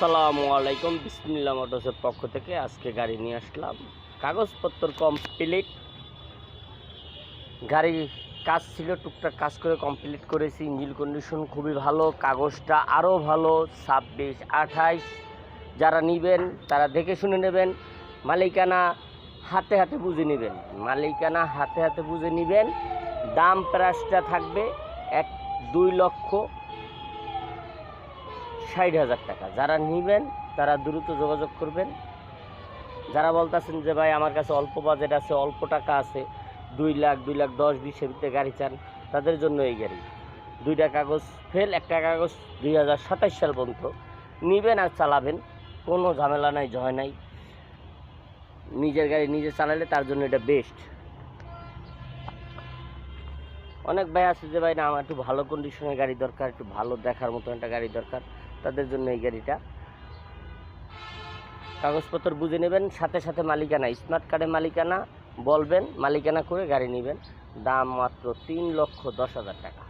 আসসালামু আলাইকুম। বিসমিল্লাহ মোটরসের পক্ষ থেকে আজকে গাড়ি নিয়ে আসলাম। কাগজপত্র কমপ্লিট, গাড়ির কাজ ছিল, টুকটাক কাজ করে কমপ্লিট করেছি। ইঞ্জিন কন্ডিশন খুবই ভালো, কাগজটা আরও ভালো। 26, 28 যারা নেবেন তারা দেখে শুনে নেবেন। মালিকানা হাতে হাতে বুঝে নেবেন, মালিকানা হাতে হাতে বুঝে নেবেন। দাম প্রাইসটা থাকবে 2,60,000 টাকা। যারা নেবেন তারা দ্রুত যোগাযোগ করবেন। যারা বলতেছেন যে ভাই আমার কাছে অল্প বাজেট আছে, অল্প টাকা আছে, 2 লাখ 2,10,20-এর ভিতরে গাড়ি চান, তাদের জন্য এই গাড়ি। 2টা কাগজ ফেল, একটা কাগজ 2027 সাল পর্যন্ত নেবেন আর চালাবেন, কোনো ঝামেলা নাই, ঝয় নাই। নিজের গাড়ি নিজে চালালে তার জন্য এটা বেস্ট। অনেক ভাই আছে যে ভাই না আমার একটু ভালো কন্ডিশনের গাড়ি দরকার, একটু ভালো দেখার মতো একটা গাড়ি দরকার, তাদের জন্য এই গাড়িটা। কাগজপত্র বুঝে নেবেন, সাথে সাথে মালিকানা, স্মার্ট কার্ডে মালিকানা বলবেন, মালিকানা করে গাড়ি নেবেন। দাম মাত্র 3,10,000 টাকা।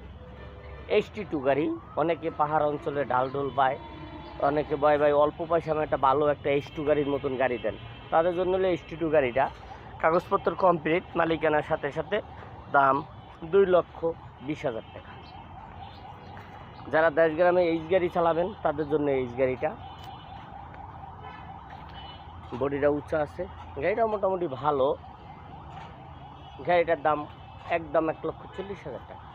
HT2 গাড়ি। অনেকে পাহাড় অঞ্চলে ঢালঢোল পায়, অনেকে ভাই অল্প পয়সা আমি একটা ভালো একটা H2 গাড়ির মতন গাড়ি দেন, তাদের জন্য হলো HT2 গাড়িটা। কাগজপত্র কমপ্লিট, মালিকানার সাথে সাথে, দাম 2,20,000 টাকা। যারা 10 গ্রামে এইচ গাড়ি চালাবেন তাদের জন্য এইচ গাড়িটা। বডিটা উঁচা আছে, গাড়িটা মোটামুটি ভালো। গাড়িটার দাম একদম 1,40,000 টাকা।